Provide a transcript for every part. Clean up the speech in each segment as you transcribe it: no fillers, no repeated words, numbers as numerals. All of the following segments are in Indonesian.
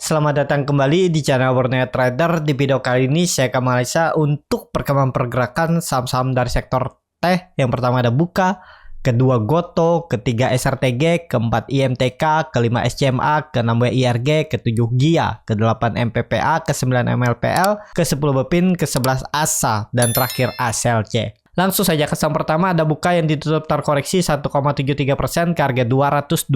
Selamat datang kembali di channel Borneo Trader. Di video kali ini saya akan menganalisa untuk perkembangan pergerakan saham-saham dari sektor teh. Yang pertama ada Buka, kedua Goto, ketiga SRTG, keempat IMTK, kelima SCMA, keenam WIRG, ketujuh GIA, kedelapan MPPA, kesembilan MLPL, ke-10 Bepin, ke-11 ASA, dan terakhir ASLC. Langsung saja ke saham pertama ada Buka yang ditutup terkoreksi 1,73% ke harga 226.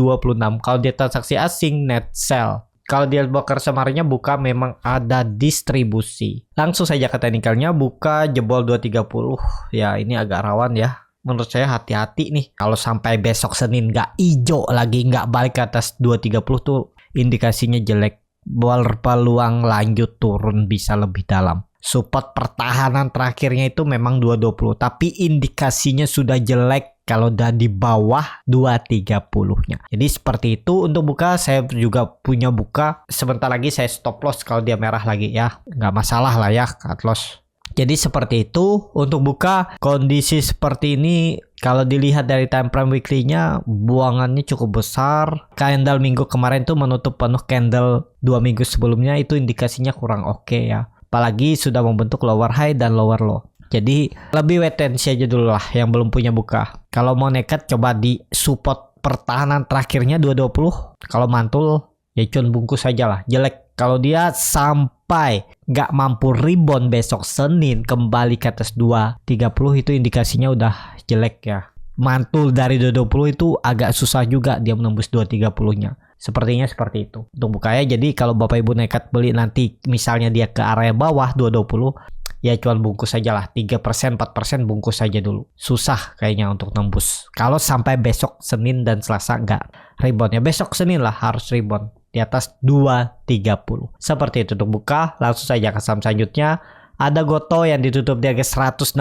Kalau dia transaksi asing net sell. Kalau dia broker sumarinya Buka memang ada distribusi. Langsung saja ke teknikalnya, Buka jebol 230. Ya ini agak rawan ya. Menurut saya hati-hati nih. Kalau sampai besok Senin nggak hijau lagi, nggak balik ke atas 230 tuh indikasinya jelek. Berpeluang lanjut turun bisa lebih dalam. Support pertahanan terakhirnya itu memang 220. Tapi indikasinya sudah jelek kalau udah di bawah 230-nya. Jadi seperti itu untuk Buka. Saya juga punya Buka. Sebentar lagi saya stop loss kalau dia merah lagi ya. Nggak masalah lah ya cut loss. Jadi seperti itu untuk Buka. Kondisi seperti ini kalau dilihat dari time frame weekly-nya buangannya cukup besar. Candle minggu kemarin tuh menutup penuh candle 2 minggu sebelumnya, itu indikasinya kurang oke ya. Apalagi sudah membentuk lower high dan lower low. Jadi lebih wait and see aja dulu lah yang belum punya Buka. Kalau mau nekat coba di support pertahanan terakhirnya 220. Kalau mantul ya cun bungkus aja lah. Jelek kalau dia sampai nggak mampu rebound besok Senin kembali ke atas 230 itu indikasinya udah jelek ya. Mantul dari 220 itu agak susah juga dia menembus 230-nya. Sepertinya seperti itu untuk Buka ya. Jadi kalau Bapak Ibu nekat beli nanti misalnya dia ke area bawah 220, ya cuan bungkus aja lah. 3%, 4% bungkus aja dulu. Susah kayaknya untuk nembus. Kalau sampai besok Senin dan Selasa nggak rebound ya. Besok Senin lah harus rebound di atas 230. Seperti itu untuk Buka. Langsung saja ke saham selanjutnya. Ada Goto yang ditutup di harga 116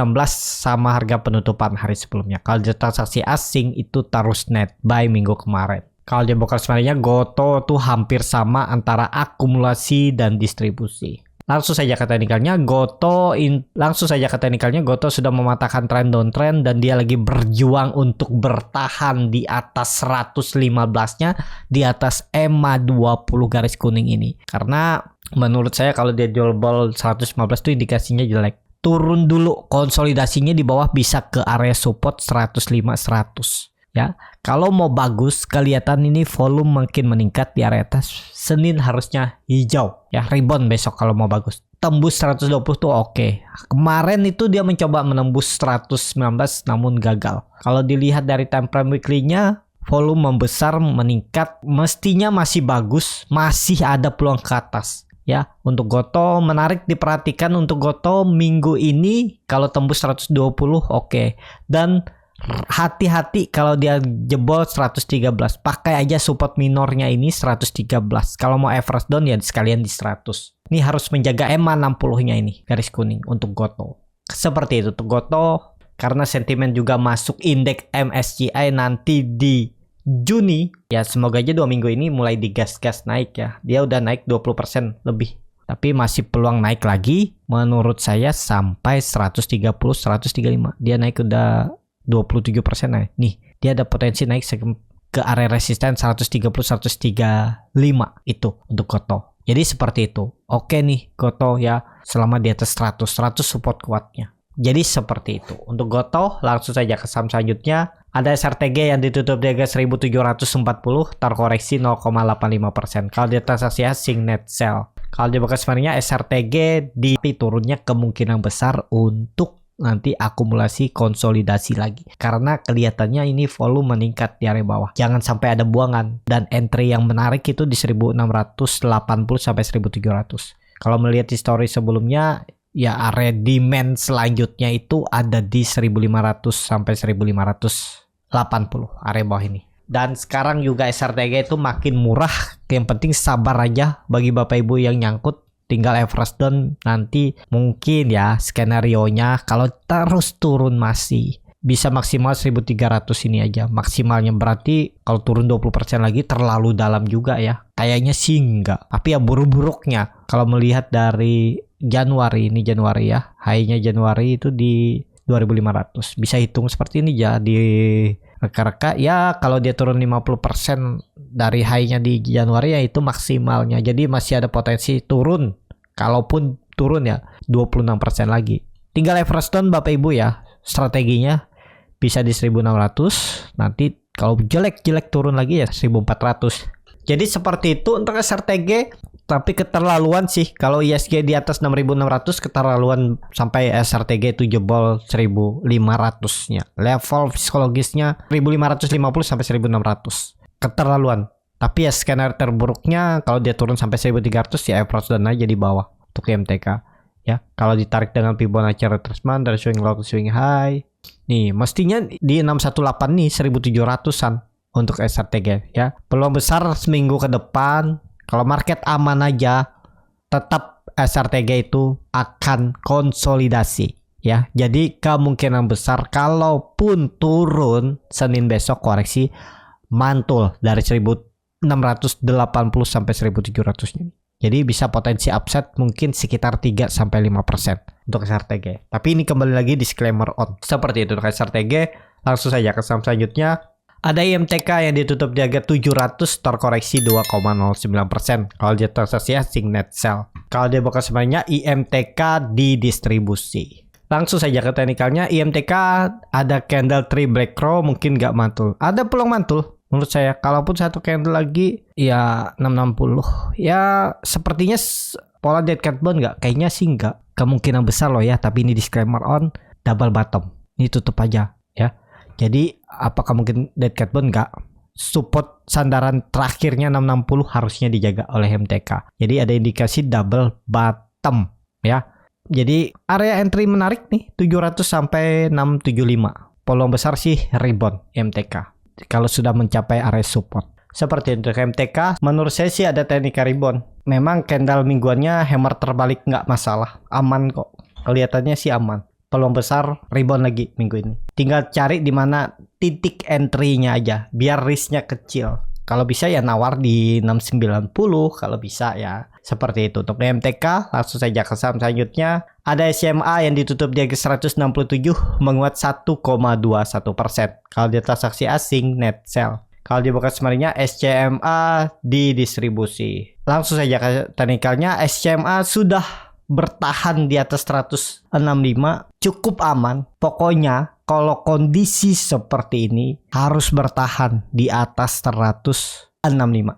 sama harga penutupan hari sebelumnya. Kalau di transaksi asing itu terus net buy minggu kemarin. Kalau di broker sebenarnya Goto tuh hampir sama antara akumulasi dan distribusi. Langsung saja ke teknikalnya, Goto sudah mematahkan tren downtrend dan dia lagi berjuang untuk bertahan di atas 115-nya, di atas EMA 20 garis kuning ini. Karena menurut saya kalau dia jual ball 115 itu indikasinya jelek. Turun dulu, konsolidasinya di bawah bisa ke area support 105-100. Ya, kalau mau bagus kelihatan ini volume makin meningkat di area atas, Senin harusnya hijau ya, rebound besok kalau mau bagus. Tembus 120 tuh oke. Kemarin itu dia mencoba menembus 119 namun gagal. Kalau dilihat dari time frame weekly-nya, volume membesar meningkat, mestinya masih bagus, masih ada peluang ke atas. Ya, untuk Goto menarik diperhatikan untuk Goto minggu ini kalau tembus 120 oke. Dan hati-hati kalau dia jebol 113. Pakai aja support minornya ini 113. Kalau mau average down ya sekalian di 100. Ini harus menjaga EMA 60-nya ini garis kuning untuk Goto. Seperti itu untuk Goto. Karena sentimen juga masuk indeks MSCI nanti di Juni. Ya semoga aja 2 minggu ini mulai digas-gas naik ya. Dia udah naik 20% lebih. Tapi masih peluang naik lagi menurut saya sampai 130, 135. Dia naik udah 27% naik. Nih, dia ada potensi naik ke area resisten 130 135 itu untuk Goto. Jadi seperti itu. Oke nih Goto ya, selama di atas 100 support kuatnya. Jadi seperti itu. Untuk Goto langsung saja ke saham selanjutnya. Ada SRTG yang ditutup di harga 1740, terkoreksi 0,85%. Kalau dia transaksi asing net sell. Kalau dia bakal sebenarnya SRTG di turunnya kemungkinan besar untuk nanti akumulasi konsolidasi lagi karena kelihatannya ini volume meningkat di area bawah. Jangan sampai ada buangan dan entry yang menarik itu di 1680 sampai 1700. Kalau melihat histori sebelumnya ya area demand selanjutnya itu ada di 1500 sampai 1580 area bawah ini. Dan sekarang juga SRTG itu makin murah. Yang penting sabar aja bagi Bapak Ibu yang nyangkut. Tinggal average down nanti mungkin ya skenarionya kalau terus turun masih bisa maksimal 1300 ini aja maksimalnya. Berarti kalau turun 20% lagi terlalu dalam juga ya. Kayaknya sih enggak. Tapi ya buruk-buruknya kalau melihat dari Januari ya. High-nya Januari itu di 2500. Bisa hitung seperti ini ya di reka-reka ya kalau dia turun 50% dari high-nya di Januari ya itu maksimalnya. Jadi masih ada potensi turun. Kalaupun turun ya 26% lagi. Tinggal average down Bapak Ibu ya. Strateginya bisa di 1600, nanti kalau jelek-jelek turun lagi ya 1400. Jadi seperti itu untuk SRTG. Tapi keterlaluan sih kalau ISG di atas 6600, keterlaluan sampai SRTG itu jebol 1500-nya. Level psikologisnya 1550 sampai 1600. Keterlaluan. Tapi ya skenario terburuknya kalau dia turun sampai 1300 ya average down aja di bawah untuk IMTK. Ya, kalau ditarik dengan Fibonacci retracement dari swing low ke swing high. Nih, mestinya di 618 nih 1700-an untuk SRTG ya. Peluang besar seminggu ke depan. Kalau market aman aja, tetap SRTG itu akan konsolidasi ya. Jadi kemungkinan besar kalaupun turun Senin besok koreksi mantul dari 1680 sampai 1700-nya. Jadi bisa potensi upside mungkin sekitar 3-5% untuk SRTG. Tapi ini kembali lagi disclaimer on. Seperti itu untuk SRTG. Langsung saja ke saham selanjutnya. Ada IMTK yang ditutup di harga 700 terkoreksi 2,09%. Kalau dia transaksi asing net sell. Kalau dia buka sebenarnya IMTK didistribusi. Langsung saja ke teknikalnya. IMTK ada candle 3 black crow mungkin nggak mantul. Ada peluang mantul. Menurut saya, kalaupun satu candle lagi, ya 660. Ya, sepertinya pola dead cat bone nggak? Kayaknya sih nggak. Kemungkinan besar loh ya, tapi ini disclaimer on, double bottom. Ini tutup aja, ya. Jadi, apakah mungkin dead cat bone nggak? Support sandaran terakhirnya 660 harusnya dijaga oleh MTK. Jadi, ada indikasi double bottom, ya. Jadi, area entry menarik nih, 700 sampai 675. Peluang besar sih rebound MTK. Kalau sudah mencapai area support. Seperti untuk MTK, menurut saya sih ada teknik rebound. Memang candle mingguannya hammer terbalik nggak masalah. Aman kok. Kelihatannya sih aman. Peluang besar rebound lagi minggu ini. Tinggal cari di mana titik entry-nya aja. Biar risk-nya kecil. Kalau bisa ya nawar di 690. Kalau bisa ya. Seperti itu. Untuk MTK, langsung saja ke saham selanjutnya. Ada SMA yang ditutup di harga 167 menguat 1,21%. Kalau dia transaksi asing net sell. Kalau dibuka sebenarnya SCMA didistribusi. Langsung saja ke teknikalnya. SCMA sudah bertahan di atas 165 cukup aman. Pokoknya kalau kondisi seperti ini harus bertahan di atas 165.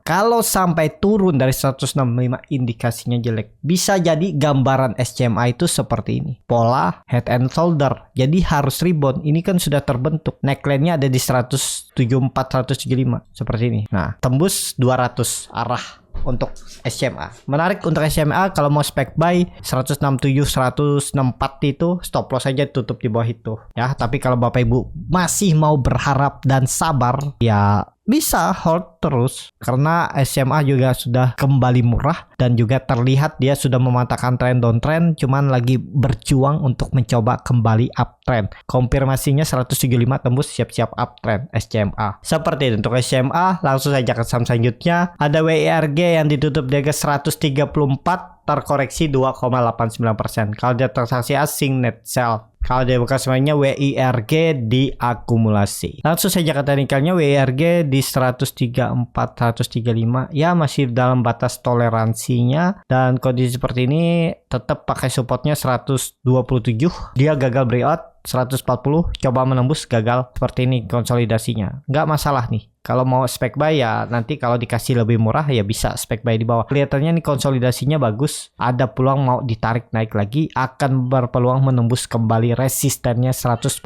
Kalau sampai turun dari 165 indikasinya jelek. Bisa jadi gambaran SCMA itu seperti ini. Pola head and shoulder. Jadi harus rebound. Ini kan sudah terbentuk. Neckline-nya ada di 174-175 seperti ini. Nah, tembus 200 arah untuk SMA. Menarik untuk SMA kalau mau spec buy 167 164 itu stop loss aja tutup di bawah itu ya. Tapi kalau Bapak Ibu masih mau berharap dan sabar ya bisa hold terus karena SMA juga sudah kembali murah dan juga terlihat dia sudah mematahkan tren downtrend, cuman lagi berjuang untuk mencoba kembali uptrend. Konfirmasinya 175 tembus, siap-siap uptrend SCMA. Seperti itu untuk SMA. Langsung saja ke saham selanjutnya. Ada WIRG yang ditutup di harga 134 terkoreksi 2,89%. Kalau dia transaksi asing net sell. Kalau dia buka semuanya WIRG diakumulasi. Langsung saja ke teknikalnya. WIRG di 134 135 ya masih dalam batas toleransinya, dan kondisi seperti ini tetap pakai supportnya 127. Dia gagal breakout 140, coba menembus gagal. Seperti ini konsolidasinya. Nggak masalah nih. Kalau mau spec buy ya nanti kalau dikasih lebih murah ya bisa spec buy di bawah. Kelihatannya nih konsolidasinya bagus. Ada peluang mau ditarik naik lagi. Akan berpeluang menembus kembali resistennya 140.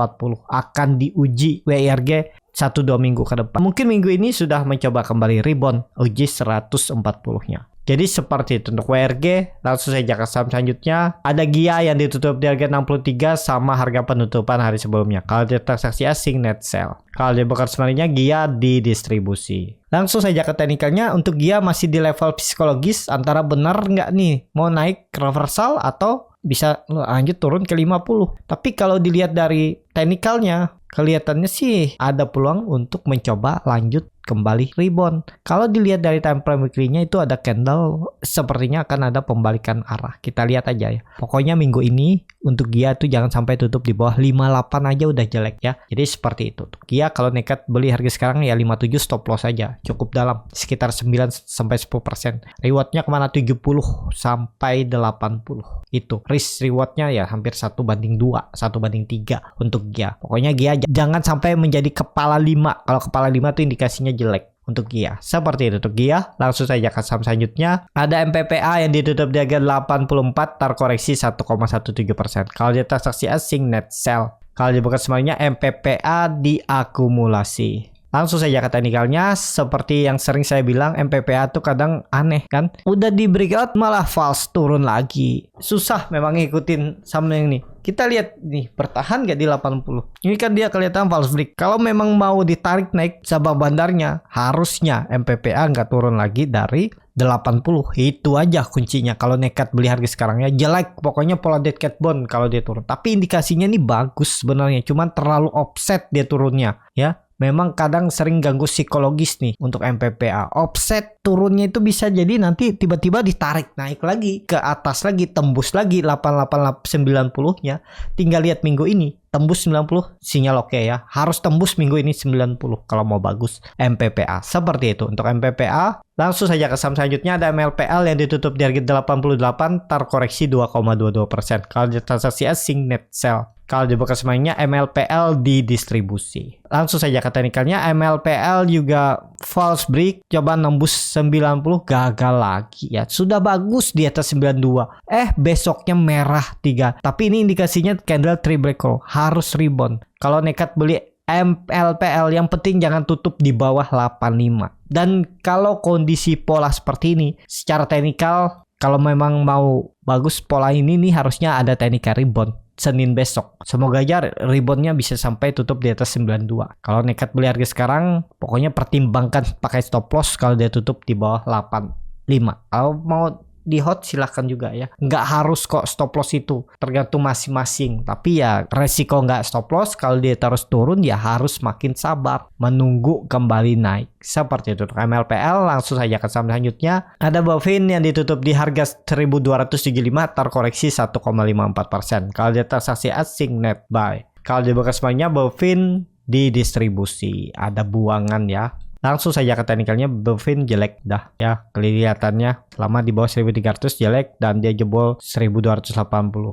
Akan diuji WIRG 1-2 minggu ke depan. Mungkin minggu ini sudah mencoba kembali rebound. Uji 140-nya. Jadi seperti itu untuk WRG. Langsung saja ke saham selanjutnya. Ada GIA yang ditutup di harga 63 sama harga penutupan hari sebelumnya. Kalau dia transaksi asing net sell. Kalau dia bukan sebenarnya GIA didistribusi. Langsung saja ke teknikalnya. Untuk GIA masih di level psikologis. Antara benar nggak nih mau naik reversal atau bisa lanjut turun ke 50. Tapi kalau dilihat dari teknikalnya kelihatannya sih ada peluang untuk mencoba lanjut kembali rebound. Kalau dilihat dari time frame weekly-nya itu ada candle sepertinya akan ada pembalikan arah. Kita lihat aja ya. Pokoknya minggu ini untuk GIA tuh jangan sampai tutup di bawah 58 aja udah jelek ya. Jadi seperti itu. GIA kalau nekat beli harga sekarang ya 57 stop loss aja. Cukup dalam sekitar 9 sampai 10%. Rewardnya kemana 70 sampai 80. Itu risk rewardnya ya hampir 1/2, 1/3 untuk GIA. Pokoknya GIA jangan sampai menjadi kepala 5. Kalau kepala 5 tuh indikasinya jelek untuk GIA. Seperti itu untuk GIA. Langsung saja ke saham selanjutnya. Ada MPPA yang ditutup di harga 84, terkoreksi 1,17%. Kalau dia transaksi asing net sell. Kalau dibuka semuanya MPPA diakumulasi. Langsung saja ke teknikalnya, seperti yang sering saya bilang MPPA tuh kadang aneh kan. Udah di breakout malah false turun lagi. Susah memang ngikutin sama yang ini. Kita lihat nih, bertahan gak di 80. Ini kan dia kelihatan false break. Kalau memang mau ditarik naik sabang bandarnya, harusnya MPPA nggak turun lagi dari 80. Itu aja kuncinya. Kalau nekat beli harga sekarangnya jelek. Pokoknya pola dead cat bond kalau dia turun. Tapi indikasinya nih bagus sebenarnya. Cuman terlalu offset dia turunnya ya. Memang kadang sering ganggu psikologis nih untuk MPPA. Offset turunnya itu bisa jadi nanti tiba-tiba ditarik naik lagi ke atas lagi, tembus lagi 8890-nya. Tinggal lihat minggu ini tembus 90, sinyal oke ya. Harus tembus minggu ini 90 kalau mau bagus MPPA. Seperti itu untuk MPPA. Langsung saja ke saham selanjutnya ada MLPL yang ditutup di harga 88, terkoreksi 2,22%. Kalau di transaksi asing net sell. Kalau dibuka semuanya MLPL didistribusi. Langsung saja ke teknikalnya, MLPL juga false break, coba nembus 90, gagal lagi ya. Sudah bagus di atas 92. Besoknya merah 3. Tapi ini indikasinya candle three break call, harus rebound. Kalau nekat beli MLPL yang penting jangan tutup di bawah 85. Dan kalau kondisi pola seperti ini, secara teknikal kalau memang mau bagus pola ini nih harusnya ada teknikal rebound Senin besok. Semoga aja reboundnya bisa sampai tutup di atas 92. Kalau nekat beli harga sekarang, pokoknya pertimbangkan pakai stop loss kalau dia tutup di bawah 85. Kalau mau di hot silahkan juga ya. Nggak harus kok stop loss itu. Tergantung masing-masing. Tapi ya resiko nggak stop loss. Kalau dia terus turun ya harus makin sabar. Menunggu kembali naik. Seperti itu. Untuk MLPL langsung saja ke saham selanjutnya. Ada Bovin yang ditutup di harga 1275. Terkoreksi 1,54%. Kalau dia transaksi asing net buy. Kalau dibuka semuanya Bovin didistribusi. Ada buangan ya. Langsung saja ke teknikalnya, Bovin jelek dah ya, kelihatannya lama di bawah 1300 jelek dan dia jebol 1280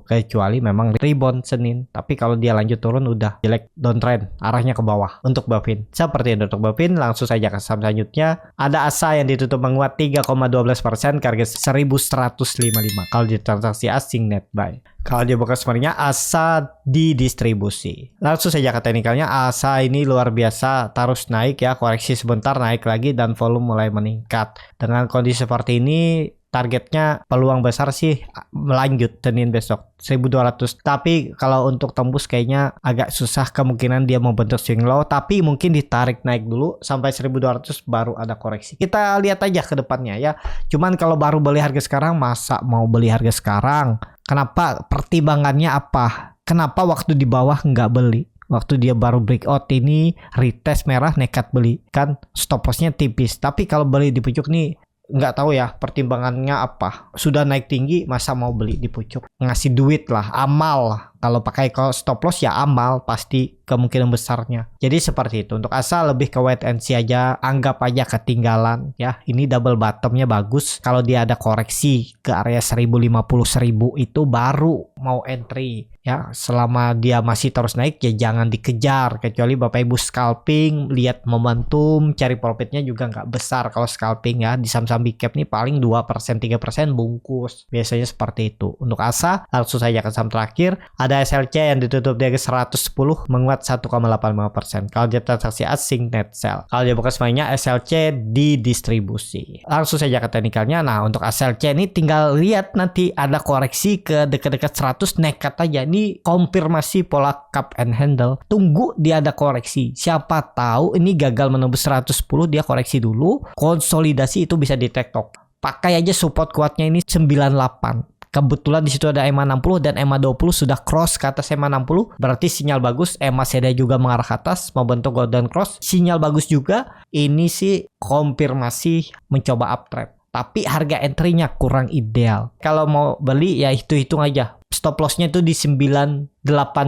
kecuali memang rebound Senin. Tapi kalau dia lanjut turun udah jelek, downtrend arahnya ke bawah untuk Bovin. Seperti itu untuk Bovin. Langsung saja ke saham selanjutnya. Ada ASA yang ditutup menguat 3,12% ke harga 1155 kalau di transaksi asing net buy. Kalau dia buka sebenarnya ASA didistribusi. Langsung saja ke teknikalnya, ASA ini luar biasa terus naik ya, koreksi sebentar naik lagi dan volume mulai meningkat. Dengan kondisi seperti ini targetnya peluang besar sih melanjut Senin besok 1200. Tapi kalau untuk tembus kayaknya agak susah, kemungkinan dia membentuk swing low, tapi mungkin ditarik naik dulu sampai 1200 baru ada koreksi. Kita lihat aja ke depannya ya. Cuman kalau baru beli harga sekarang, masa mau beli harga sekarang? Kenapa? Pertimbangannya apa? Kenapa waktu di bawah nggak beli? Waktu dia baru breakout ini retest merah nekat beli, kan stop lossnya tipis. Tapi kalau beli di pucuk nih nggak tahu ya pertimbangannya apa. Sudah naik tinggi masa mau beli di pucuk? Ngasih duit lah, amal lah. Kalau pakai stop loss ya amal pasti kemungkinan besarnya. Jadi seperti itu. Untuk ASA lebih ke wait and see aja, anggap aja ketinggalan ya. Ini double bottomnya bagus. Kalau dia ada koreksi ke area 1050-1000 itu baru mau entry ya. Selama dia masih terus naik ya jangan dikejar, kecuali Bapak Ibu scalping, lihat momentum, cari profitnya juga nggak besar kalau scalping ya. Di saham-saham big cap nih paling 2%, 3% bungkus. Biasanya seperti itu. Untuk ASA langsung saja ke saham terakhir. Ada SLC yang ditutup di harga 110 menguat 1,85%. Kalau dia transaksi asing net sell. Kalau dia buka semuanya SLC didistribusi. Langsung saja ke teknikalnya. Nah untuk SLC ini tinggal lihat nanti ada koreksi ke dekat-dekat 100 nekat aja. Ini konfirmasi pola cup and handle. Tunggu dia ada koreksi. Siapa tahu ini gagal menembus 110, dia koreksi dulu. Konsolidasi itu bisa di tektok. Pakai aja support kuatnya ini 98. Kebetulan di situ ada EMA 60 dan EMA 20 sudah cross ke atas EMA 60, berarti sinyal bagus. EMA CD juga mengarah ke atas membentuk golden cross, sinyal bagus juga. Ini sih konfirmasi mencoba uptrend. Tapi harga entry-nya kurang ideal. Kalau mau beli ya hitung aja. Stop loss-nya itu di 98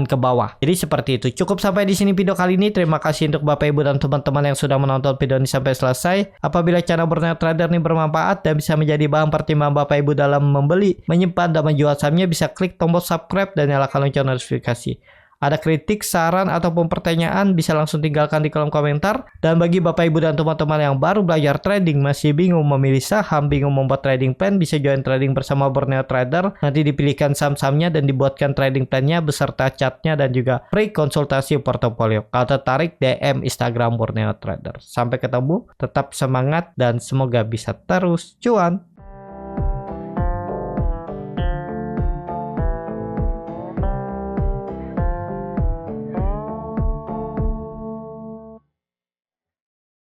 ke bawah. Jadi seperti itu. Cukup sampai di sini video kali ini. Terima kasih untuk Bapak Ibu dan teman-teman yang sudah menonton video ini sampai selesai. Apabila channel Borneo Trader ini bermanfaat dan bisa menjadi bahan pertimbangan Bapak Ibu dalam membeli, menyimpan dan menjual sahamnya, bisa klik tombol subscribe dan nyalakan lonceng notifikasi. Ada kritik, saran, ataupun pertanyaan bisa langsung tinggalkan di kolom komentar. Dan bagi Bapak Ibu dan teman-teman yang baru belajar trading, masih bingung memilih saham, bingung membuat trading plan, bisa join trading bersama Borneo Trader. Nanti dipilihkan saham-sahamnya dan dibuatkan trading plan-nya beserta chartnya dan juga free konsultasi portofolio. Kalau tertarik, DM Instagram Borneo Trader. Sampai ketemu, tetap semangat dan semoga bisa terus cuan.